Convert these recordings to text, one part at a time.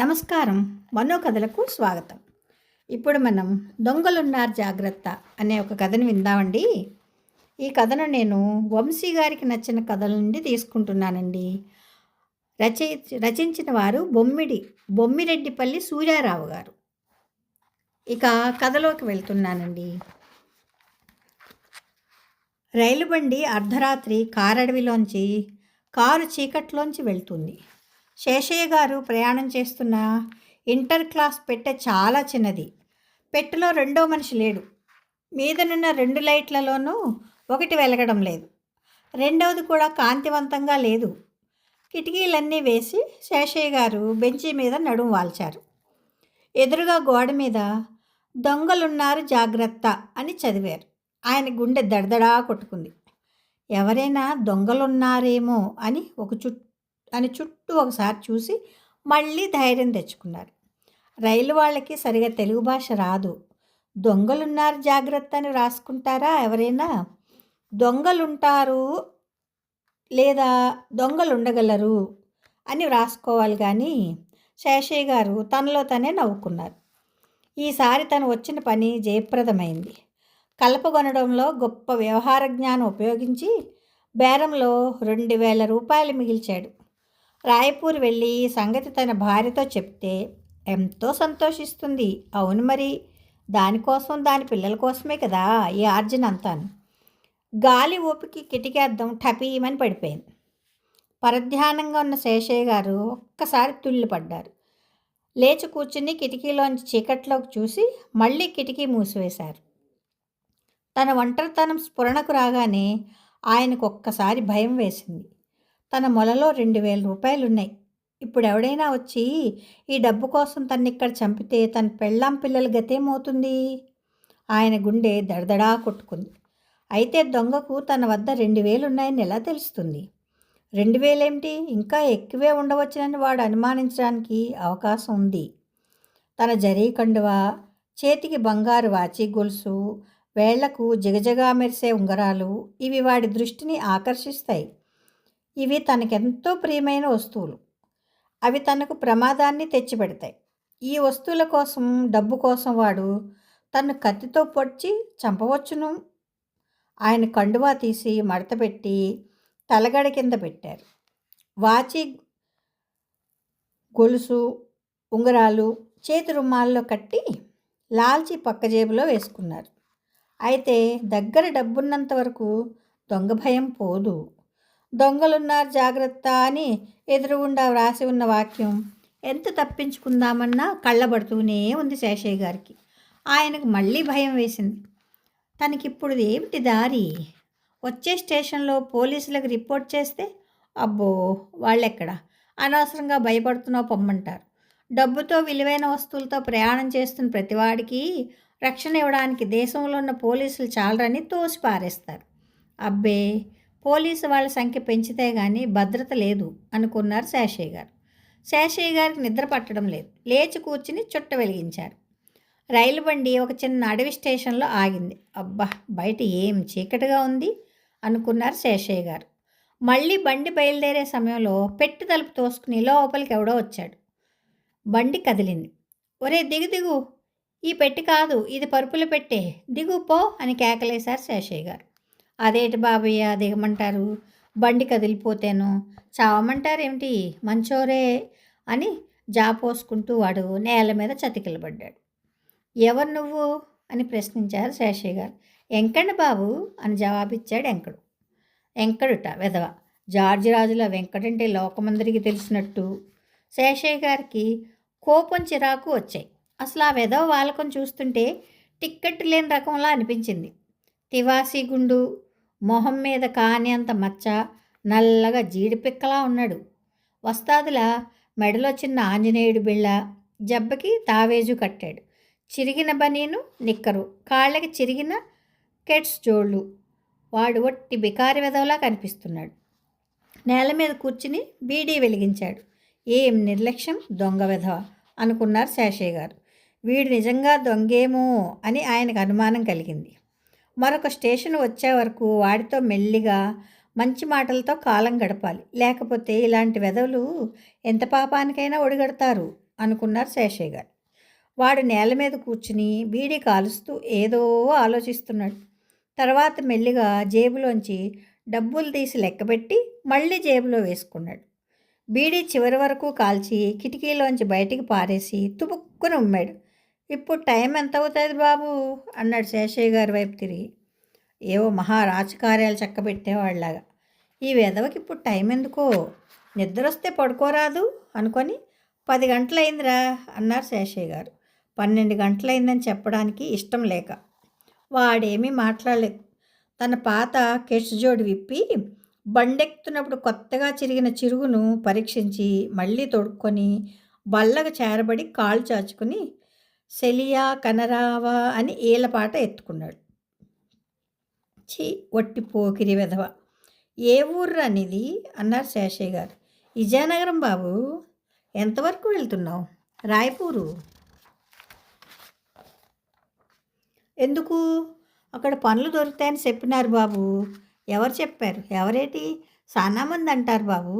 నమస్కారం. మనోకథలకు స్వాగతం. ఇప్పుడు మనం దొంగలున్నారు జాగ్రత్త అనే ఒక కథను విందామండి. ఈ కథను నేను వంశీ గారికి నచ్చిన కథల నుండి తీసుకుంటున్నానండి. రచించిన వారు బొమ్మిరెడ్డిపల్లి సూర్యారావు గారు. ఇక కథలోకి వెళ్తున్నానండి. రైలు బండి అర్ధరాత్రి కారడవిలోంచి కారు చీకట్లోంచి వెళ్తుంది. శేషయ్య గారు ప్రయాణం చేస్తున్న ఇంటర్ క్లాస్ పెట్టె చాలా చిన్నది. పెట్టెలో రెండో మనిషి లేడు. మీదనున్న 2 లైట్లలోనూ ఒకటి వెలగడం లేదు, రెండవది కూడా కాంతివంతంగా లేదు. కిటికీలన్నీ వేసి శేషయ్య గారు బెంచి మీద నడుము వాల్చారు. ఎదురుగా గోడ మీద దొంగలున్నారు జాగ్రత్త అని చదివారు. ఆయన గుండె దడదడా కొట్టుకుంది. ఎవరైనా దొంగలున్నారేమో అని చుట్టూ ఒకసారి చూసి మళ్ళీ ధైర్యం తెచ్చుకున్నారు. రైలు వాళ్ళకి సరిగా తెలుగు భాష రాదు. దొంగలున్నారు జాగ్రత్త అని రాసుకుంటారా ఎవరైనా? దొంగలుంటారు లేదా దొంగలుండగలరు అని రాసుకోవాలి. కానీ శేషయ్య గారు తనలో తనే నవ్వుకున్నారు. ఈసారి తను వచ్చిన పని జయప్రదమైంది. కలపగొనడంలో గొప్ప వ్యవహార జ్ఞానం ఉపయోగించి బేరంలో 2,000 రూపాయలు మిగిల్చాడు. రాయపూర్ వెళ్ళి సంగతి తన భార్యతో చెప్తే ఎంతో సంతోషిస్తుంది. అవును మరి, దానికోసం దాని పిల్లల కోసమే కదా ఈ ఆర్జన అంతాను. గాలి ఊపికి కిటికీ అద్దం టపీమని పడిపోయింది. పరధ్యానంగా ఉన్న శేషయ్య గారు ఒక్కసారి తుళ్ళిపడ్డారు. లేచి కూర్చుని కిటికీలోంచి చీకట్లోకి చూసి మళ్ళీ కిటికీ మూసివేశారు. తన ఒంటరితనం స్ఫురణకు రాగానే ఆయనకు ఒక్కసారి భయం వేసింది. తన మొలలో 2,000 రూపాయలున్నాయి. ఇప్పుడు ఎవడైనా వచ్చి ఈ డబ్బు కోసం తన్నిక్కడ చంపితే తన పెళ్ళాం పిల్లల గతేమవుతుంది? ఆయన గుండె దడదడా కొట్టుకుంది. అయితే దొంగకు తన వద్ద 2,000 ఉన్నాయని ఎలా తెలుస్తుంది? 2,000 ఏమిటి, ఇంకా ఎక్కువే ఉండవచ్చునని వాడు అనుమానించడానికి అవకాశం ఉంది. తన జరీ కండువా, చేతికి బంగారు వాచి గొలుసు, వేళ్లకు జిగజగా మెరిసే ఉంగరాలు ఇవి వాడి దృష్టిని ఆకర్షిస్తాయి. ఇవి తనకెంతో ప్రియమైన వస్తువులు. అవి తనకు ప్రమాదాన్ని తెచ్చిపెడతాయి. ఈ వస్తువుల కోసం, డబ్బు కోసం వాడు తను కత్తితో పొడిచి చంపవచ్చును. ఆయన కండువా తీసి మడతపెట్టి తలగడ కింద పెట్టారు. వాచి, గొలుసు, ఉంగరాలు చేతి రుమాల్లో కట్టి లాల్చి పక్క జేబులో వేసుకున్నారు. అయితే దగ్గర డబ్బున్నంత వరకు దొంగ భయం పోదు. దొంగలున్నారు జాగ్రత్త అని ఎదురుగుండా వ్రాసి ఉన్న వాక్యం ఎంత తప్పించుకుందామన్నా కళ్ళబడుతూనే ఉంది శేషయ్య గారికి. ఆయనకు మళ్ళీ భయం వేసింది. తనకిప్పుడు ఏమిటి దారి? వచ్చే స్టేషన్లో పోలీసులకు రిపోర్ట్ చేస్తే అబ్బో వాళ్ళెక్కడ, అనవసరంగా భయపడుతున్నావు పొమ్మంటారు. డబ్బుతో విలువైన వస్తువులతో ప్రయాణం చేస్తున్న ప్రతివాడికి రక్షణ ఇవ్వడానికి దేశంలో ఉన్న పోలీసులు చాలరని తోసి పారేస్తారు. అబ్బే, పోలీసు వాళ్ళ సంఖ్య పెంచితే కానీ భద్రత లేదు అనుకున్నారు శేషయ్య గారు. శేషయ్య గారికి నిద్ర పట్టడం లేదు. లేచి కూర్చుని చుట్ట వెలిగించారు. రైలు బండి ఒక చిన్న అడవి స్టేషన్లో ఆగింది. అబ్బా, బయట ఏం చీకటిగా ఉంది అనుకున్నారు శేషయ్య గారు. మళ్ళీ బండి బయలుదేరే సమయంలో పెట్టి తలుపు తోసుకుని లోపలికి ఎవడో వచ్చాడు. బండి కదిలింది. ఒరే దిగు, ఈ పెట్టి కాదు, ఇది పరుపుల పెట్టే, దిగు పో అని కేకలేశారు శేషయ్య గారు. అదేంటి బాబయ్య దిగమంటారు, బండి కదిలిపోతేను చావమంటారేమిటి, మంచోరే అని జాపోసుకుంటూ వాడు నేల మీద చతికిలబడ్డాడు. ఎవరు నువ్వు అని ప్రశ్నించారు శేషయ్య గారు. ఎంకండి బాబు అని జవాబిచ్చాడు ఎంకడుట వెధవ. జార్జి రాజుల వెంకటంటే లోకమందరికి తెలిసినట్టు శేషయ్య గారికి కోపం చిరాకు వచ్చాయి. అసలు ఆ వెధవ వాలకం చూస్తుంటే టిక్కెట్ లేని రకంలా అనిపించింది. తివాసీ గుండు, మొహం మీద కాని అంత మచ్చ, నల్లగా జీడిపిక్కలా ఉన్నాడు. వస్తాదుల మెడలో చిన్న ఆంజనేయుడు బిళ్ళ, జబ్బకి తావేజు కట్టాడు. చిరిగిన బనీను నిక్కరు, కాళ్ళకి చిరిగిన కెట్స్ జోళ్ళు. వాడు ఒట్టి బికారి వెధవలా కనిపిస్తున్నాడు. నేల మీద కూర్చుని బీడీ వెలిగించాడు. ఏం నిర్లక్ష్యం, దొంగ వెధవ అనుకున్నారు శేషయ్య గారు. వీడు నిజంగా దొంగేమో అని ఆయనకు అనుమానం కలిగింది. మరొక స్టేషన్ వచ్చే వరకు వాడితో మెల్లిగా మంచి మాటలతో కాలం గడపాలి, లేకపోతే ఇలాంటి వెధవలు ఎంత పాపానికైనా ఒడిగడతారు అనుకున్నారు శేషయ్య గారు. వాడు నేల మీద కూర్చుని బీడీ కాలుస్తూ ఏదో ఆలోచిస్తున్నాడు. తర్వాత మెల్లిగా జేబులోంచి డబ్బులు తీసి లెక్కపెట్టి మళ్ళీ జేబులో వేసుకున్నాడు. బీడీ చివరి వరకు కాల్చి కిటికీలోంచి బయటికి పారేసి తుపుక్కున ఉమ్మాడు. ఇప్పుడు టైం ఎంత అవుతుంది బాబు అన్నాడు శేషయ్య గారి వైపు తిరిగి. ఏవో మహా రాజకార్యాలు చక్కబెట్టేవాళ్ళలాగా. ఈ వెధవకి ఇప్పుడు టైం ఎందుకో, నిద్రొస్తే పడుకోరాదు అనుకొని 10 గంటలైందిరా అన్నారు శేషయ్య గారు. 12 గంటలైందని చెప్పడానికి ఇష్టం లేక. వాడేమీ మాట్లాడలేదు. తన పాత కెట్స్ విప్పి బండెక్కుతున్నప్పుడు కొత్తగా చిరిగిన చిరుగును పరీక్షించి మళ్ళీ తొడుక్కొని బల్లకు చేరబడి కాళ్ళు చాచుకుని సెలియా కనరావా అని ఏలపాట ఎత్తుకున్నాడు. ఛీ, వట్టి పోకిరి వెధవ. ఏ ఊర్రా నీది అన్నారు శేషయ్య గారు. విజయనగరం బాబు. ఎంతవరకు వెళ్తున్నావు? రాయపూరు. ఎందుకు? అక్కడ పనులు దొరుకుతాయని చెప్పినారు బాబు. ఎవరు చెప్పారు? ఎవరేటి? చాలా మంది అంటారు బాబు.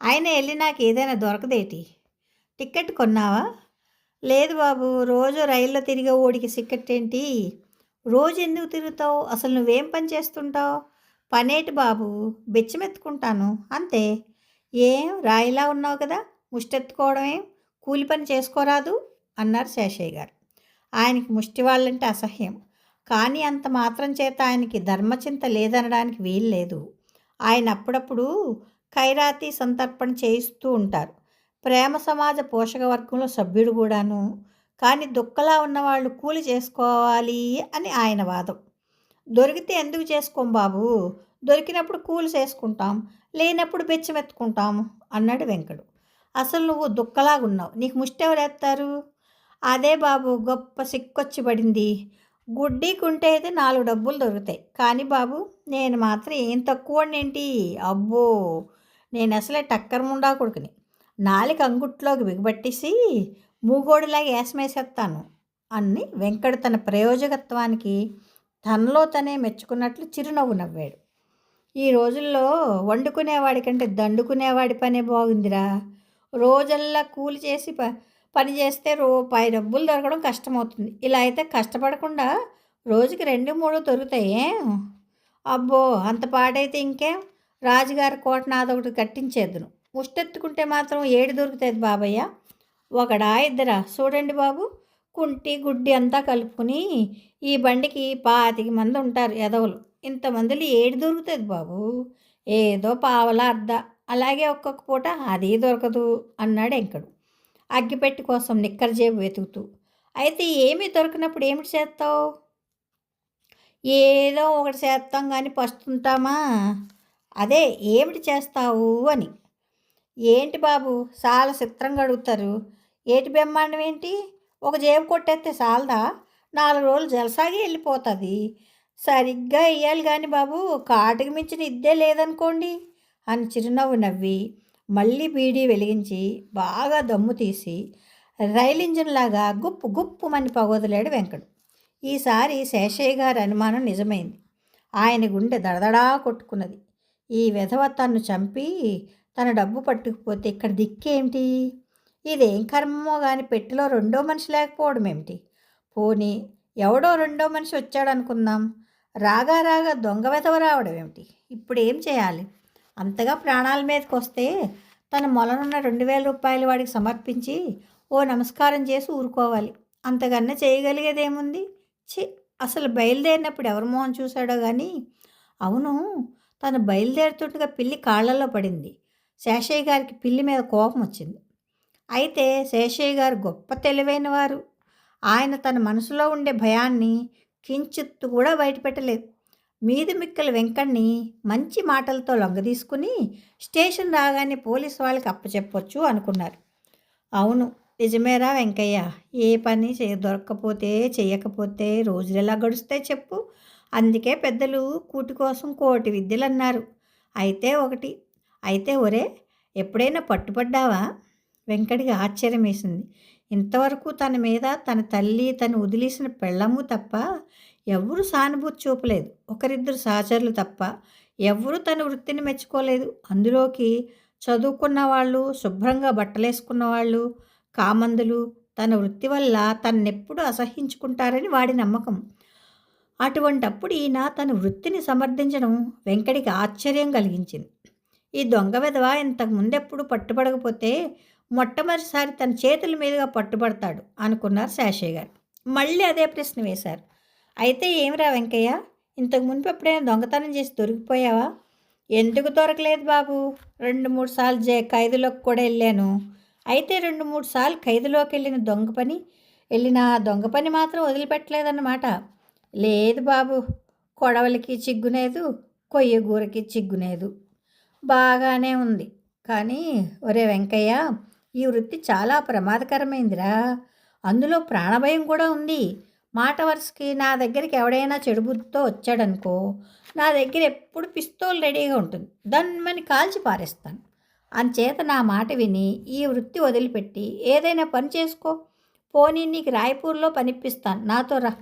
ఆయన వెళ్ళి నాకు ఏదైనా దొరకదేటి? టికెట్ కొన్నావా? లేదు బాబు, రోజు రైల్లో తిరిగే ఓడికి టికెట్ ఏంటి? రోజు ఎందుకు తిరుగుతావు? అసలు నువ్వేం పని చేస్తుంటావు? పనేటి బాబు, బెచ్చమెత్తుకుంటాను అంతే. ఏం రాయిలా ఉన్నావు కదా, ముష్టెత్తుకోవడమేం? కూలి పని చేసుకోరాదు అన్నారు శేషయ్య గారు. ఆయనకి ముష్టి వాళ్ళంటే అసహ్యం. కానీ అంత మాత్రం చేత ఆయనకి ధర్మచింత లేదనడానికి వీల్లేదు. ఆయన అప్పుడప్పుడు ఖైరాతీ సంతర్పణ చేయిస్తూ ఉంటారు. ప్రేమ సమాజ పోషక వర్గంలో సభ్యుడు కూడాను. కానీ దుక్కలా ఉన్నవాళ్ళు కూలి చేసుకోవాలి అని ఆయన వాదం. దొరికితే ఎందుకు చేసుకోం బాబు, దొరికినప్పుడు కూలి చేసుకుంటాం, లేనప్పుడు బెచ్చమెత్తుకుంటాము అన్నాడు వెంకడు. అసలు నువ్వు దుక్కలాగున్నావు, నీకు ముష్టి ఎవరేస్తారు? అదే బాబు గొప్ప సిక్కొచ్చి పడింది. గుడ్డీకుంటే అయితే 4 డబ్బులు దొరుకుతాయి. కానీ బాబు నేను మాత్రం ఏం తక్కువనేంటి? అబ్బో, నేను అసలే టక్కర ముండా కొడుకుని. నాలుక అంగుట్లోకి బిగబట్టేసి మూగోడిలాగా ఏసమేసేస్తాను అని వెంకడు తన ప్రయోజకత్వానికి తనలో తనే మెచ్చుకున్నట్లు చిరునవ్వు నవ్వాడు. ఈ రోజుల్లో వండుకునేవాడి కంటే దండుకునేవాడి పనే బాగుందిరా. రోజల్లా కూలి చేసి పని చేస్తే రూపాయి డబ్బులు దొరకడం కష్టమవుతుంది. ఇలా అయితే కష్టపడకుండా రోజుకి 2-3 దొరుకుతాయి. అబ్బో, అంత పాడైతే ఇంకేం, రాజుగారి కోట నాదొకటి కట్టించేద్దును. ముష్టెత్తుకుంటే మాత్రం 7 దొరుకుతుంది బాబయ్య. ఒకడా ఇద్దరా? చూడండి బాబు, కుంటి గుడ్డి అంతా కలుపుకుని ఈ బండికి 25 మంది ఉంటారు ఎదవలు. ఇంతమందిలో 7 దొరుకుతుంది బాబు. ఏదో పావలా అర్ధ, అలాగే ఒక్కొక్క పూట అది దొరకదు అన్నాడు వెంకడు అగ్గిపెట్టి కోసం నిక్కర జేబు వెతుకుతూ. అయితే ఏమీ దొరికినప్పుడు ఏమిటి చేస్తావు? ఏదో ఒకటి చేస్తాం కానీ పస్తుంటామా? అదే ఏమిటి చేస్తావు అని. ఏంటి బాబు చాలా చిత్రంగా అడుగుతారు. ఏటి బ్రహ్మాండం ఏంటి? ఒక జేబు కొట్టేస్తే చాలదా? 4 రోజులు జలసాగి వెళ్ళిపోతుంది. సరిగ్గా ఇయ్యాలి కానీ బాబు, కాటుకు మించిన ఇద్దే లేదనుకోండి అని చిరునవ్వు నవ్వి మళ్ళీ బీడీ వెలిగించి బాగా దమ్ము తీసి రైలు ఇంజిన్లాగా గుప్పు గుప్పుమని పగొదలాడు వెంకడు. ఈసారి శేషయ్య గారి అనుమానం నిజమైంది. ఆయన గుండె దడదడా కొట్టుకున్నది. ఈ వెధవ తన్ను చంపి తన డబ్బు పట్టుకుపోతే ఇక్కడ దిక్కేమిటి? ఇదేం కర్మమో కానీ పెట్టెలో రెండో మనిషి లేకపోవడం ఏమిటి? పోనీ ఎవడో రెండో మనిషి వచ్చాడు అనుకుందాం, రాగా రాగా దొంగ వెధవ రావడం ఏమిటి? ఇప్పుడు ఏం చేయాలి? అంతగా ప్రాణాల మీదకి వస్తే తన మొలనున్న 2000 రూపాయలు వాడికి సమర్పించి ఓ నమస్కారం చేసి ఊరుకోవాలి. అంతకన్నా చేయగలిగేదేముంది? అసలు బయలుదేరినప్పుడు ఎవరి మొహం చూశాడో కానీ. అవును, తను బయలుదేరుతుండగా పిల్లి కాళ్ళల్లో పడింది. శేషయ్య గారికి పిల్లి మీద కోపం వచ్చింది. అయితే శేషయ్య గారు గొప్ప తెలివైన వారు. ఆయన తన మనసులో ఉండే భయాన్ని కించిత్తు కూడా బయటపెట్టలేదు. మీది మిక్కల వెంకణ్ణి మంచి మాటలతో లొంగదీసుకుని స్టేషన్ రాగానే పోలీసు వాళ్ళకి అప్పచెప్పొచ్చు అనుకున్నారు. అవును, నిజమేరా వెంకయ్య. ఏ పని దొరక్కపోతే చెయ్యకపోతే రోజులు ఎలా గడుస్తాయి చెప్పు. అందుకే పెద్దలు కూటి కోసం కోటి విద్యలు అన్నారు. అయితే ఒరే, ఎప్పుడైనా పట్టుపడ్డావా? వెంకటికి ఆశ్చర్యం వేసింది. ఇంతవరకు తన మీద తన తల్లి తను వదిలేసిన పెళ్ళము తప్ప ఎవరు సానుభూతి చూపలేదు. ఒకరిద్దరు సహచరులు తప్ప ఎవ్వరూ తన వృత్తిని మెచ్చుకోలేదు. అందులోకి చదువుకున్న వాళ్ళు, శుభ్రంగా బట్టలేసుకున్న వాళ్ళు, కామందులు తన వృత్తి వల్ల తన్నెప్పుడు అసహ్యించుకుంటారని వాడి నమ్మకం. అటువంటప్పుడు ఈయన తన వృత్తిని సమర్థించడం వెంకటికి ఆశ్చర్యం కలిగించింది. ఈ దొంగ వెధవ ఇంతకు ముందెప్పుడు పట్టుబడకపోతే మొట్టమొదటిసారి తన చేతుల మీదుగా పట్టుబడతాడు అనుకున్నారు శేషయ్య గారు. మళ్ళీ అదే ప్రశ్న వేశారు. అయితే ఏమిరా వెంకయ్య, ఇంతకు మునుపు ఎప్పుడైనా దొంగతనం చేసి దొరికిపోయావా? ఎందుకు దొరకలేదు బాబు, 2-3 సార్లు ఖైదులోకి కూడా వెళ్ళాను. అయితే 2-3 సార్లు ఖైదులోకి వెళ్ళిన దొంగ పని మాత్రం వదిలిపెట్టలేదన్నమాట. లేదు బాబు, కొడవలికి చిగ్గునేదు, కొయ్యగూరకి చిగ్గునేదు. బాగానే ఉంది. కానీ ఒరే వెంకయ్య, ఈ వృత్తి చాలా ప్రమాదకరమైందిరా. అందులో ప్రాణభయం కూడా ఉంది. మాట వరుసకి నా దగ్గరికి ఎవడైనా చెడు బుద్ధితో వచ్చాడనుకో, నా దగ్గర ఎప్పుడు పిస్తోల్ రెడీగా ఉంటుంది. దన్మని కాల్చి పారేస్తాను. అంచేత నా మాట విని ఈ వృత్తి వదిలిపెట్టి ఏదైనా పని చేసుకో. పోనీ నీకు రాయపూర్లో పనిప్పిస్తాను, నాతో రా.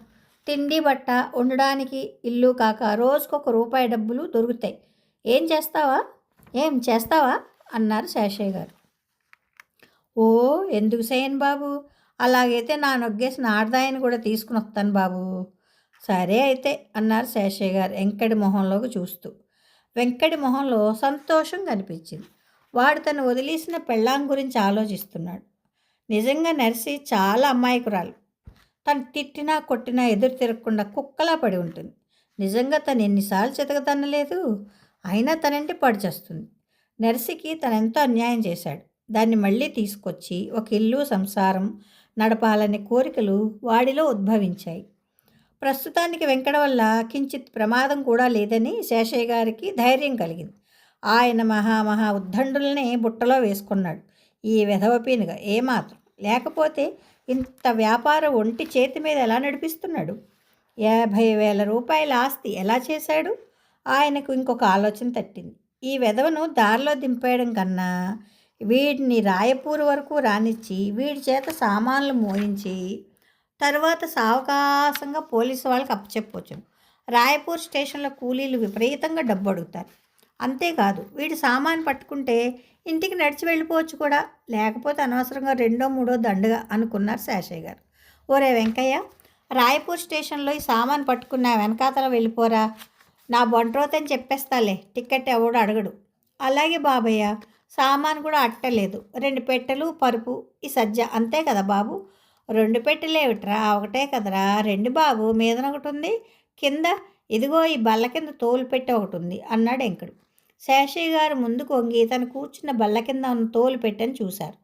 తిండి బట్ట ఉండడానికి ఇల్లు కాక రోజుకొక రూపాయి డబ్బులు దొరుకుతాయి. ఏం చేస్తావా అన్నారు శేషయ్య గారు. ఓ, ఎందుకు చేయను బాబు, అలాగైతే నా నొగ్గేసిన ఆడదాయిని కూడా తీసుకుని వస్తాను బాబు. సరే అయితే అన్నారు శేషయ్య గారు వెంకటి మొహంలోకి చూస్తూ. వెంకటి మొహంలో సంతోషం కనిపించింది. వాడు తను వదిలేసిన పెళ్ళాం గురించి ఆలోచిస్తున్నాడు. నిజంగా నర్సి చాలా అమాయకురాలు. తను తిట్టినా కొట్టినా ఎదురు తిరగకుండా కుక్కలా పడి ఉంటుంది. నిజంగా తను ఎన్నిసార్లు చితకదన్నలేదు, అయినా తనంటే పడిచేస్తుంది. నర్సికి తనెంతో అన్యాయం చేశాడు. దాన్ని మళ్ళీ తీసుకొచ్చి ఒక ఇల్లు సంసారం నడపాలనే కోరికలు వాడిలో ఉద్భవించాయి. ప్రస్తుతానికి వెంకట వల్ల కించిత్ ప్రమాదం కూడా లేదని శేషయ్య గారికి ధైర్యం కలిగింది. ఆయన మహా ఉద్దండులనే బుట్టలో వేసుకున్నాడు. ఈ వెధవ పీనుగా ఏమాత్రం లేకపోతే ఇంత వ్యాపారం ఒంటి చేతి మీద ఎలా నడిపిస్తున్నాడు? 50,000 రూపాయల ఆస్తి ఎలా చేశాడు? ఆయనకు ఇంకొక ఆలోచన తట్టింది. ఈ వెధవను దారిలో దింపేయడం కన్నా వీడిని రాయపూర్ వరకు రానిచ్చి వీడి చేత సామాన్లు మోయించి తర్వాత సావకాశంగా పోలీసు వాళ్ళకి అప్పచెప్పొచ్చును. రాయపూర్ స్టేషన్లో కూలీలు విపరీతంగా డబ్బు అడుగుతారు. అంతేకాదు వీడి సామాను పట్టుకుంటే ఇంటికి నడిచి వెళ్ళిపోవచ్చు కూడా. లేకపోతే అనవసరంగా 2ో 3ో దండగా అనుకున్నారు శేషయ్య గారు. ఓరే వెంకయ్య, రాయపూర్ స్టేషన్లో ఈ సామాను పట్టుకున్న వెనకాతల వెళ్ళిపోరా, నా బొంట్రోతని చెప్పేస్తాలే, టికెట్ ఎవడు అడగడు. అలాగే బాబయ్య, సామాను కూడా అట్టలేదు, 2 పెట్టెలు పరుపు ఈ సజ్జ అంతే కదా బాబు. 2 పెట్టెలేమిట్రా, ఒకటే కదరా. 2 బాబు, మీదన ఒకటి ఉంది, కింద ఇదిగో ఈ బల్ల కింద తోలు పెట్టె ఒకటి ఉంది అన్నాడు వెంకడు. శేషయ్య గారు ముందుకు వంగి తను కూర్చున్న బల్ల కింద ఉన్న తోలు పెట్టెని చూశారు.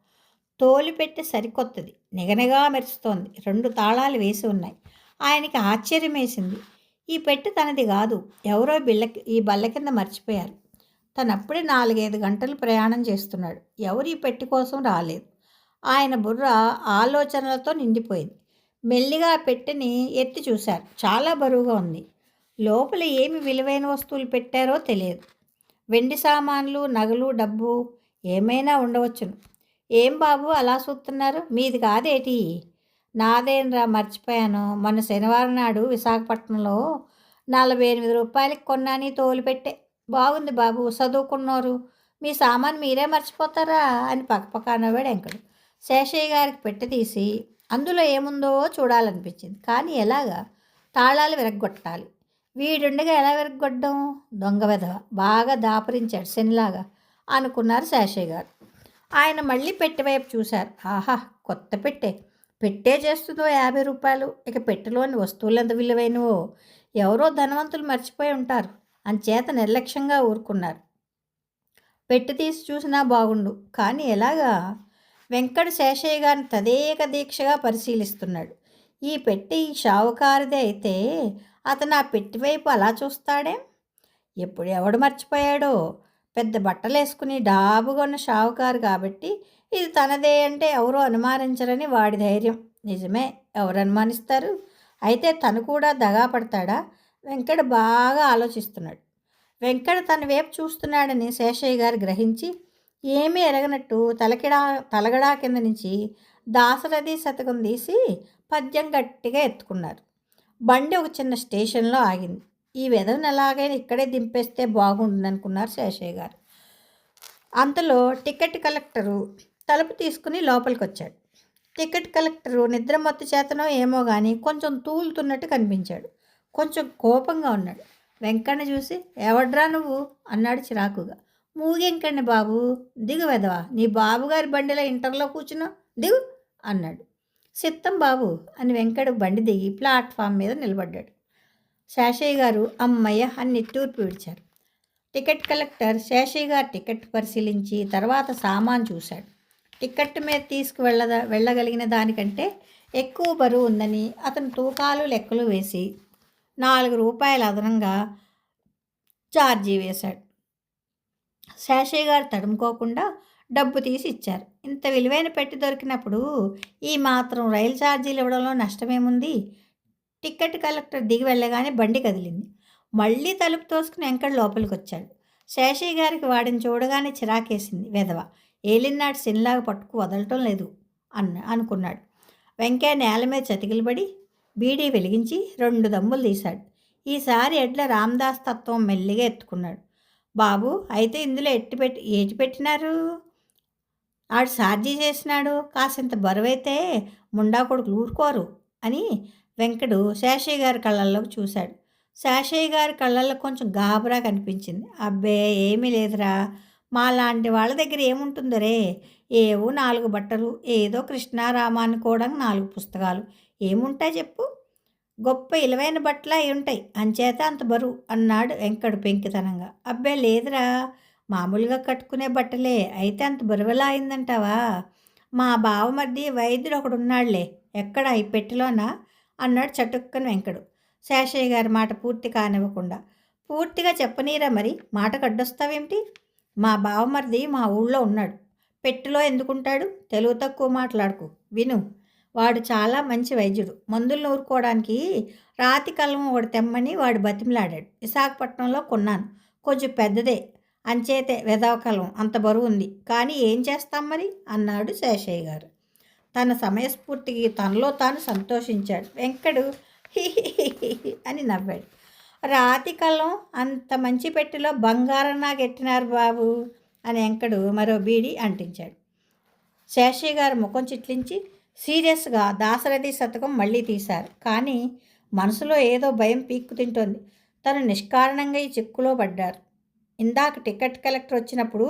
తోలు పెట్టె సరికొత్తది, నిగనగా మెరుస్తోంది. 2 తాళాలు వేసి ఉన్నాయి. ఆయనకి ఆశ్చర్యం వేసింది. ఈ పెట్టె తనది కాదు, ఎవరో ఈ బల్ల కింద మర్చిపోయారు. తను అప్పుడే 4-5 గంటలు ప్రయాణం చేస్తున్నాడు. ఎవరు ఈ పెట్టె కోసం రాలేదు. ఆయన బుర్ర ఆలోచనలతో నిండిపోయింది. మెల్లిగా పెట్టెని ఎత్తి చూశారు. చాలా బరువుగా ఉంది. లోపల ఏమి విలువైన వస్తువులు పెట్టారో తెలియదు. వెండి సామాన్లు, నగలు, డబ్బు ఏమైనా ఉండవచ్చును. ఏం బాబు అలా చూస్తున్నారు, మీది కాదేటి? నాదేనరా, మర్చిపోయాను. మొన్న శనివారం నాడు విశాఖపట్నంలో 48 రూపాయలకి కొన్నాని తోలు పెట్టే. బాగుంది బాబు, చదువుకున్నారు, మీ సామాను మీరే మర్చిపోతారా అని పక్కపక్క నవ్వాడు వెంకడు. శేషయ్య గారికి పెట్టె తీసి అందులో ఏముందో చూడాలనిపించింది. కానీ ఎలాగా? తాళాలు విరగ్గొట్టాలి. వీడుండగా ఎలా విరగ్గొట్టడం? దొంగ వెధవ బాగా దాపరించాడు శనిలాగా అనుకున్నారు శేషయ్య గారు. ఆయన మళ్ళీ పెట్టె వైపు చూశారు. ఆహా, కొత్త పెట్టే చేస్తుందో 50 రూపాయలు. ఇక పెట్టెలోని వస్తువులు ఎంత విలువైనవో. ఎవరో ధనవంతులు మర్చిపోయి ఉంటారు. అంచేత నిర్లక్ష్యంగా ఊరుకున్నారు. పెట్టె తీసి చూసినా బాగుండు, కానీ ఎలాగా? వెంకట శేషయ్య గారిని తదేక దీక్షగా పరిశీలిస్తున్నాడు. ఈ పెట్టె ఈ షావుకారిదే అయితే అతను ఆ పెట్టి వైపు అలా చూస్తాడే? ఎప్పుడు ఎవడు మర్చిపోయాడో? పెద్ద బట్టలు వేసుకుని డాబుగా ఉన్న షావుకారు కాబట్టి ఇది తనదే అంటే ఎవరూ అనుమానించరని వాడి ధైర్యం. నిజమే, ఎవరు అనుమానిస్తారు? అయితే తను కూడా దగా పడతాడా? వెంకట బాగా ఆలోచిస్తున్నాడు. వెంకట తన వైపు చూస్తున్నాడని శేషయ్య గారు గ్రహించి ఏమీ ఎరగనట్టు తలగడా కింద నుంచి దాశరథి శతకం తీసి పద్యం గట్టిగా ఎత్తుకున్నారు. బండి ఒక చిన్న స్టేషన్లో ఆగింది. ఈ వెధవని ఎలాగైనా ఇక్కడే దింపేస్తే బాగుంటుందనుకున్నారు శేషయ్య గారు. అంతలో టికెట్ కలెక్టరు తలుపు తీసుకుని లోపలికొచ్చాడు. టికెట్ కలెక్టరు నిద్రమత్తు చేతనో ఏమో కానీ కొంచెం తూలుతున్నట్టు కనిపించాడు. కొంచెం కోపంగా ఉన్నాడు. వెంకన్న చూసి, ఎవడ్రా నువ్వు అన్నాడు చిరాకుగా. మూగెంకండి బాబు, దిగు వెధవా, నీ బాబుగారి బండిలో ఇంటర్లో కూర్చున్నావు, దిగు అన్నాడు. సిత్తం బాబు అని వెంకడు బండి దిగి ప్లాట్ఫామ్ మీద నిలబడ్డాడు. శేషయ్య గారు అమ్మయ్య అని నిట్టూర్పు విడిచారు. టికెట్ కలెక్టర్ శేషయ్య గారు టికెట్ పరిశీలించి తర్వాత సామాన్ చూశాడు. టికెట్ మీద వెళ్ళగలిగిన దానికంటే ఎక్కువ బరువు ఉందని అతను తూకాలు లెక్కలు వేసి ₹4 అదనంగా ఛార్జీ వేశాడు. శేషయ్య గారు తడుముకోకుండా డబ్బు తీసి ఇచ్చారు. ఇంత విలువైన పెట్టి దొరికినప్పుడు ఈ మాత్రం రైలు ఛార్జీలు ఇవ్వడంలో నష్టమేముంది? టికెట్ కలెక్టర్ దిగి వెళ్ళగానే బండి కదిలింది. మళ్ళీ తలుపు తోసుకుని వెంకట లోపలికి వచ్చాడు. శేషయ్య గారికి వాడిని చూడగానే చిరాకేసింది. వెధవ ఏలినాటి శనిలాగా పట్టుకు వదలటం లేదు అనుకున్నాడు. వెంకయ్య నేల మీద చతికిలబడి బీడీ వెలిగించి 2 దమ్ములు తీశాడు. ఈసారి ఎడ్ల రామదాస్ తత్వం మెల్లిగా ఎత్తుకున్నాడు. బాబు, అయితే ఇందులో ఏటి పెట్టినారు? ఆడు ఛార్జీ చేసినాడు, కాసింత బరువైతే ముండా కొడుకులు ఊరుకోరు అని వెంకడు శేషయ్య గారి కళ్ళల్లోకి చూశాడు. శేషయ్య గారి కళ్ళల్లో కొంచెం గాబరా కనిపించింది. అబ్బే ఏమీ లేదురా, మాలాంటి వాళ్ళ దగ్గర ఏముంటుందో రే, ఏవో 4 బట్టలు, ఏదో కృష్ణారామ అనుకోవడానికి 4 పుస్తకాలు, ఏముంటాయి చెప్పు? గొప్ప ఇలవైన బట్టలు అయి ఉంటాయి, అంచేత అంత బరువు అన్నాడు వెంకడు పెంకితనంగా. అబ్బే లేదురా, మామూలుగా కట్టుకునే బట్టలే, అయితే అంత బరువులా అయిందంటావా? మా బావమర్ది వైద్యుడు ఒకడున్నాడులే, ఎక్కడ ఈ పెట్టెలోనా అన్నాడు చటుక్కని వెంకడు. శేషయ్య గారి మాట పూర్తి కానివ్వకుండా. పూర్తిగా చెప్పనీరా మరి, మాట కడ్డొస్తావేమిటి? మా బావమర్ది మా ఊళ్ళో ఉన్నాడు. పెట్టెలో ఎందుకుంటాడు? తెలుగు తక్కువ మాట్లాడుకు, విను. వాడు చాలా మంచి వైద్యుడు. మందులు నూరుకోవడానికి రాతి కలం ఒకటి తెమ్మని వాడు బతిమలాడాడు. విశాఖపట్నంలో కొన్నాను, కొంచెం పెద్దదే, అంచేతే వెధవ కలం అంత బరువు ఉంది. కానీ ఏం చేస్తాం మరి అన్నాడు శేషయ్య గారు. తన సమయస్ఫూర్తికి తనలో తాను సంతోషించాడు. వెంకడు అని నవ్వాడు. రాతి కళ్ళం అంత మంచి పెట్టెలో బంగారం నాకెట్టినారు బాబు అని వెంకడు మరో బీడీ అంటించాడు. శేషయ్య గారు ముఖం చిట్లించి సీరియస్గా దాశరథి శతకం మళ్ళీ తీశారు. కానీ మనసులో ఏదో భయం పీక్కు తింటోంది. తను నిష్కారణంగా ఈ చిక్కులో పడ్డారు. ఇందాక టికెట్ కలెక్టర్ వచ్చినప్పుడు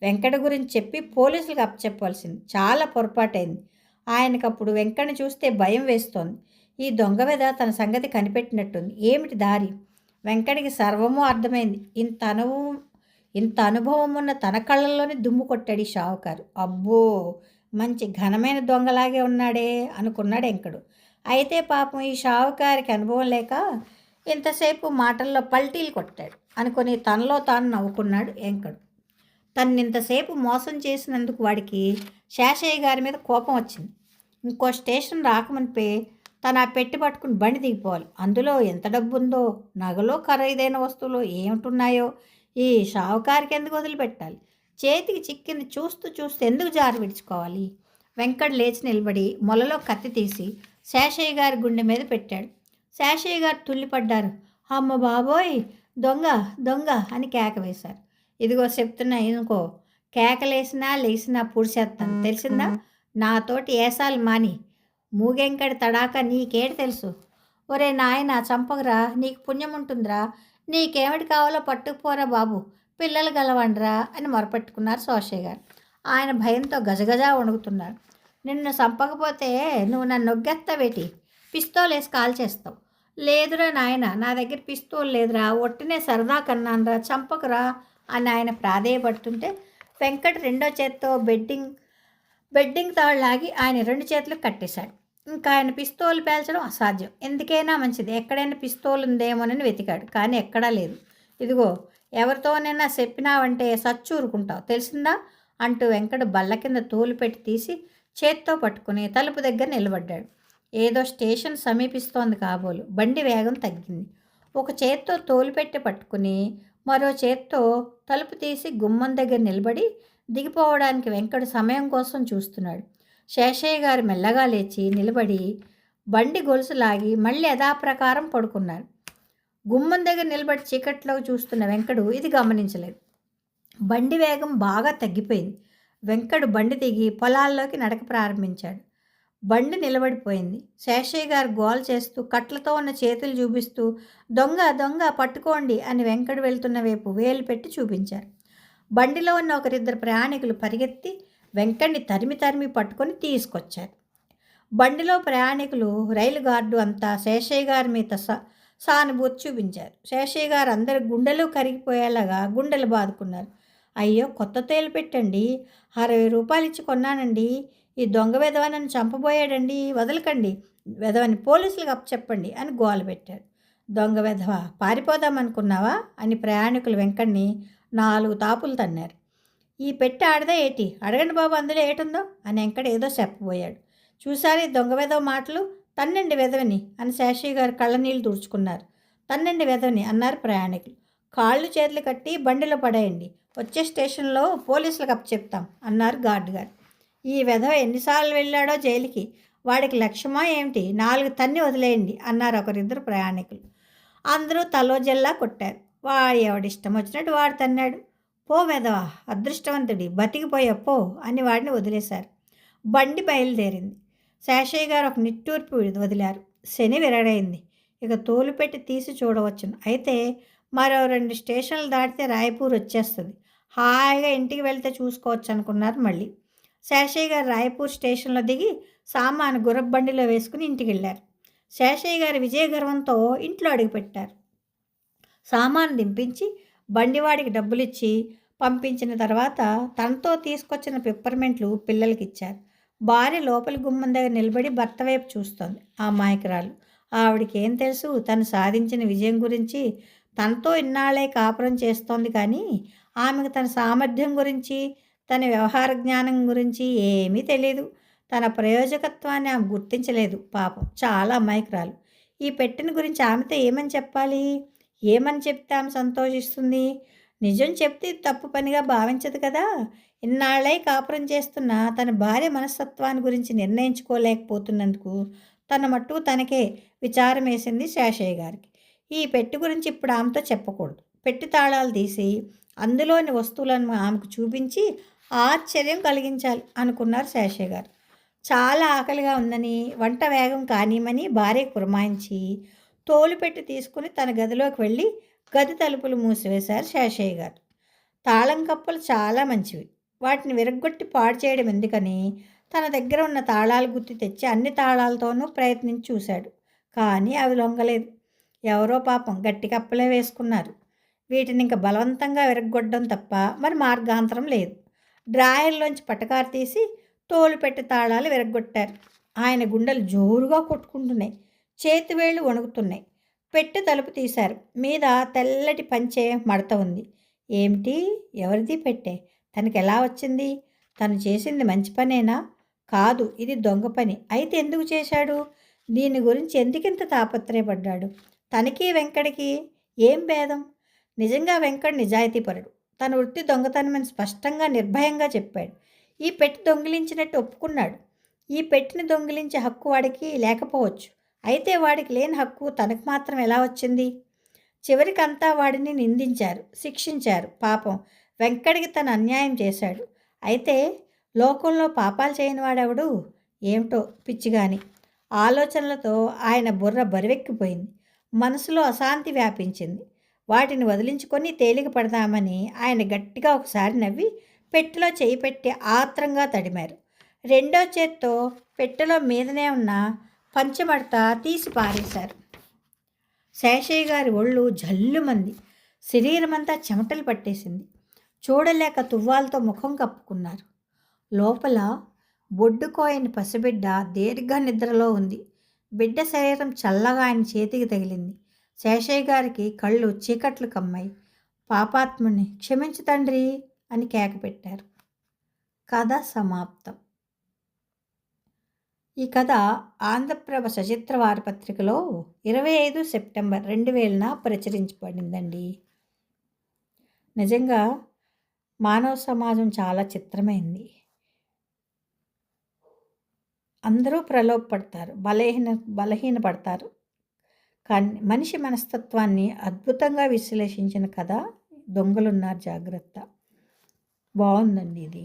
వెంకట గురించి చెప్పి పోలీసులకు అప్పచెప్పవలసింది. చాలా పొరపాటైంది. ఆయనకప్పుడు వెంకటని చూస్తే భయం వేస్తోంది. ఈ దొంగ వెధ తన సంగతి కనిపెట్టినట్టుంది. ఏమిటి దారి? వెంకటికి సర్వమూ అర్థమైంది. ఇంత అనుభవం ఉన్న తన కళ్ళల్లోనే దుమ్ము కొట్టాడు ఈ షావుకారు. అబ్బో, మంచి ఘనమైన దొంగలాగే ఉన్నాడే అనుకున్నాడు వెంకడు. అయితే పాపం ఈ షావుకారికి అనుభవం లేక ఇంతసేపు మాటల్లో పల్టీలు కొట్టాడు అనుకుని తనలో తాను నవ్వుకున్నాడు వెంకడు. తన్నింతసేపు మోసం చేసినందుకు వాడికి శేషయ్య గారి మీద కోపం వచ్చింది. ఇంకో స్టేషన్ రాకమునిపే తను ఆ పెట్టి పట్టుకుని బండి దిగిపోవాలి. అందులో ఎంత డబ్బు ఉందో, నగలో ఖరీదైన వస్తువులు ఏమిటున్నాయో ఈ షావుకారికి ఎందుకు వదిలిపెట్టాలి? చేతికి చిక్కింది చూస్తూ ఎందుకు జారి విడుచుకోవాలి? వెంకట్ లేచి నిలబడి మొలలో కత్తి తీసి శేషయ్య గారి గుండె మీద పెట్టాడు. శేషయ్య గారు తుల్లిపడ్డారు. అమ్మ బాబోయ్, దొంగ దొంగ అని కేక వేశారు. ఇదిగో చెప్తున్నా ఇంకో, కేకలేసినా లేచినా పూడ్చేస్తాను, తెలిసిందా? నాతోటి ఏసాలు మాని, మూగెంకడి తడాక నీకేటి తెలుసు? ఒరే నాయన చంపకురా, నీకు పుణ్యం ఉంటుందిరా, నీకేమిటి కావాలో పట్టుకుపోరా బాబు, పిల్లలు గలవండ్రా అని మొరపెట్టుకున్నారు శేషయ్య గారు. ఆయన భయంతో గజగజా వణుకుతున్నారు. నిన్ను చంపకపోతే నువ్వు నన్ను నొగ్గెత్తవేటి? పిస్తోల్ వేసి కాల్ చేస్తావు. లేదురా నాయన, నా దగ్గర పిస్తోల్ లేదురా, ఒట్టినే సరదా కన్నానరా, చంపకురా అని ఆయన ప్రాధేయపడుతుంటే వెంకట్ రెండో చేత్తో బెడ్డింగ్ తాడు లాగి ఆయన 2 చేతులు కట్టేశాడు. ఇంకా ఆయన పిస్తోల్ పేల్చడం అసాధ్యం. ఎందుకైనా మంచిది ఎక్కడైనా పిస్తోల్ ఉందేమోనని వెతికాడు. కానీ ఎక్కడా లేదు. ఇదిగో, ఎవరితోనైనా చెప్పినావంటే సచ్చూరుకుంటావు, తెలిసిందా అంటూ వెంకట బల్ల కింద తోలు పెట్టి తీసి చేత్తో పట్టుకుని తలుపు దగ్గర నిలబడ్డాడు. ఏదో స్టేషన్ సమీపిస్తోంది కాబోలు. బండి వేగం తగ్గింది. ఒక చేత్తో తోలు పెట్టి పట్టుకుని మరో చేత్తో తలుపు తీసి గుమ్మం దగ్గర నిలబడి దిగిపోవడానికి వెంకట సమయం కోసం చూస్తున్నాడు. శేషయ్య గారు మెల్లగా లేచి నిలబడి బండి గొలుసు లాగి మళ్ళీ యథాప్రకారం పడుకున్నారు. గుమ్మం దగ్గర నిలబడి చీకట్లోకి చూస్తున్న వెంకడు ఇది గమనించలేదు. బండి వేగం బాగా తగ్గిపోయింది. వెంకడు బండి దిగి పొలాల్లోకి నడక ప్రారంభించాడు. బండి నిలబడిపోయింది. శేషయ్య గారు గోల చేస్తూ కట్లతో ఉన్న చేతులు చూపిస్తూ దొంగ దొంగ పట్టుకోండి అని వెంకడు వెళ్తున్న వైపు వేలు పెట్టి చూపించారు. బండిలో ఉన్న ఒకరిద్దరు ప్రయాణికులు పరిగెత్తి వెంకడిని తరిమి తరిమి పట్టుకొని తీసుకొచ్చారు. బండిలో ప్రయాణికులు రైలు గార్డు అంతా శేషయ్య గారి మీద సానుభూతి చూపించారు. శేషయ్య గారు అందరి గుండెలు కరిగిపోయేలాగా గుండెలు బాదుకున్నారు. అయ్యో, కొత్త తేలు పెట్టండి, 60 రూపాయలు ఇచ్చి కొన్నానండి, ఈ దొంగ వెధవ నన్ను చంపబోయాడండి, వదలకండి, వెధవని పోలీసులకు అప్పచెప్పండి అని గోల పెట్టారు. దొంగ వెధవ, పారిపోదామనుకున్నావా అని ప్రయాణికులు వెంకడిని 4 తాపులు తన్నారు. ఈ పెట్టి ఆడదా ఏటి, అడగండి బాబు అందులో ఏటుందో అని వెంకట ఏదో చెప్పబోయాడు. చూసారి దొంగ వెధవ మాటలు, తన్నండి వెధవని అని శేషయ్య గారు కళ్ళనీళ్ళు తుడుచుకున్నారు. తన్నండి వెధవని అన్నారు ప్రయాణికులు. కాళ్ళు చేతులు కట్టి బండిలో పడేయండి, వచ్చే స్టేషన్లో పోలీసులకు అప్పచెప్తాం అన్నారు గార్డు గారు. ఈ వెధవ ఎన్నిసార్లు వెళ్ళాడో జైలుకి, వాడికి లక్ష్యమా ఏమిటి, 4 తన్ని వదిలేయండి అన్నారు ఒకరిద్దరు ప్రయాణికులు. అందరూ తలో జల్లా కొట్టారు. వాడు ఎవడిష్టం వచ్చినట్టు వాడు తన్నాడు. పో వెధవ, అదృష్టవంతుడి, బతికిపోయా పో అని వాడిని వదిలేశారు. బండి బయలుదేరింది. శేషయ్య గారు ఒక నిట్టూర్పు వదిలారు. శని విరగడైంది. ఇక తోలు పెట్టి తీసి చూడవచ్చును. అయితే మరో 2 స్టేషన్లు దాటితే రాయపూర్ వచ్చేస్తుంది. హాయిగా ఇంటికి వెళ్తే చూసుకోవచ్చు అనుకున్నారు. మళ్ళీ శేషయ్య గారు రాయపూర్ స్టేషన్లో దిగి సామాను గుర్రబండిలో వేసుకుని ఇంటికి వెళ్ళారు. శేషయ్య గారు విజయగర్వంతో ఇంట్లో అడుగుపెట్టారు. సామాను దింపించి బండివాడికి డబ్బులిచ్చి పంపించిన తర్వాత తనతో తీసుకొచ్చిన పిప్పర్మెంట్లు పిల్లలకి ఇచ్చారు. భార్య లోపలి గుమ్మం దగ్గర నిలబడి భర్త వైపు చూస్తోంది. ఆ మాయకురాలు. ఆవిడికి ఏం తెలుసు తను సాధించిన విజయం గురించి? తనతో ఇన్నాళ్లే కాపురం చేస్తోంది కానీ ఆమెకు తన సామర్థ్యం గురించి, తన వ్యవహార జ్ఞానం గురించి ఏమీ తెలియదు. తన ప్రయోజకత్వాన్ని ఆమె గుర్తించలేదు. పాపం, చాలా అమాయకురాలు. ఈ పెట్టిన గురించి ఆమెతో ఏమని చెప్పాలి? ఏమని చెప్తే ఆమె సంతోషిస్తుంది? నిజం చెప్తే తప్పు పనిగా భావించదు కదా. ఇన్నాళ్ళై కాపురం చేస్తున్న తన భార్య మనస్తత్వాన్ని గురించి నిర్ణయించుకోలేకపోతున్నందుకు తన మట్టుకు తనకే విచారం వేసింది శేషయ్య గారికి. ఈ పెట్టి గురించి ఇప్పుడు ఆమెతో చెప్పకూడదు. పెట్టి తాళాలు తీసి అందులోని వస్తువులను ఆమెకు చూపించి ఆశ్చర్యం కలిగించాలి అనుకున్నారు శేషయ్య గారు. చాలా ఆకలిగా ఉందని వంట వేగం కానిమని భార్యకు పురమాయించి తోలు పెట్టి తీసుకుని తన గదిలోకి వెళ్ళి గది తలుపులు మూసివేశారు శేషయ్య గారు. తాళం కప్పలు చాలా మంచివి, వాటిని విరగ్గొట్టి పాడు చేయడం ఎందుకని తన దగ్గర ఉన్న తాళాలు గుర్తు తెచ్చి అన్ని తాళాలతోనూ ప్రయత్నించి చూశాడు. కానీ అవి లొంగలేదు. ఎవరో పాపం గట్టి కప్పలే వేసుకున్నారు. వీటిని ఇంకా బలవంతంగా విరగ్గొట్టడం తప్ప మరి మార్గాంతరం లేదు. డ్రాయర్లోంచి పటకారు తీసి తోలు పెట్టి తాళాలు విరగ్గొట్టారు. ఆయన గుండెలు జోరుగా కొట్టుకుంటున్నాయి, చేతివేళ్లు వణుకుతున్నాయి. పెట్టి తలుపు తీశారు. మీద తెల్లటి పంచె మడత ఉంది. ఏమిటి, ఎవరిది పెట్టే? తనకి ఎలా వచ్చింది? తను చేసింది మంచి పనేనా? కాదు, ఇది దొంగ పని. అయితే ఎందుకు చేశాడు? దీని గురించి ఎందుకింత తాపత్రయపడ్డాడు? తనకి వెంకడికి ఏం భేదం? నిజంగా వెంకట్ నిజాయితీపరుడు. తన వృత్తి దొంగతనమని స్పష్టంగా నిర్భయంగా చెప్పాడు. ఈ పెట్టి దొంగిలించినట్టు ఒప్పుకున్నాడు. ఈ పెట్టిని దొంగిలించే హక్కు వాడికి లేకపోవచ్చు. అయితే వాడికి లేని హక్కు తనకు మాత్రం ఎలా వచ్చింది? చివరికంతా వాడిని నిందించారు, శిక్షించారు. పాపం వెంకడికి తను అన్యాయం చేశాడు. అయితే లోకంలో పాపాలు చేయని వాడెవడు? ఏమిటో పిచ్చిగాని ఆలోచనలతో ఆయన బుర్ర బరువెక్కిపోయింది. మనసులో అశాంతి వ్యాపించింది. వాటిని వదిలించుకొని తేలిక పడదామని ఆయన గట్టిగా ఒకసారి నవ్వి పెట్టెలో చేయి పెట్టి ఆత్రంగా తడిమారు. రెండో చేత్తో పెట్టెలో మీదనే ఉన్న పంచమడత తీసి పారేశారు. శేషయ్య గారి ఒళ్ళు జల్లుమంది. శరీరమంతా చెమటలు పట్టేసింది. చూడలేక తువ్వాలతో ముఖం కప్పుకున్నారు. లోపల బొడ్డుకోయని పసిబిడ్డ దీర్ఘ నిద్రలో ఉంది. బిడ్డ శరీరం చల్లగా ఆయన చేతికి తగిలింది. శేషయ్య గారికి కళ్ళు చీకట్లు కమ్మాయి. పాపాత్ముని క్షమించు తండ్రి అని కేక పెట్టారు. కథ సమాప్తం. ఈ కథ ఆంధ్రప్రభ సచిత్ర వారపత్రికలో 25 సెప్టెంబర్ 2000 ప్రచురించబడిందండి. నిజంగా మానవ సమాజం చాలా చిత్రమైంది. అందరూ ప్రలోభపడతారు, బలహీన పడతారు. మనిషి మనస్తత్వాన్ని అద్భుతంగా విశ్లేషించిన కథ దొంగలున్నారు జాగ్రత్త. బాగుందండి ఇది.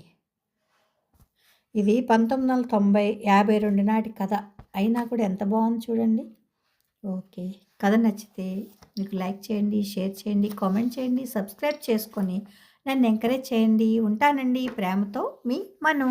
ఇది 1952 నాటి కథ అయినా కూడా ఎంత బాగుంది చూడండి. ఓకే, కథ నచ్చితే మీకు లైక్ చేయండి, షేర్ చేయండి, కామెంట్ చేయండి, సబ్స్క్రైబ్ చేసుకొని నన్ను ఎంకరేజ్ చేయండి. ఉంటానండి. ప్రేమతో మీ మను.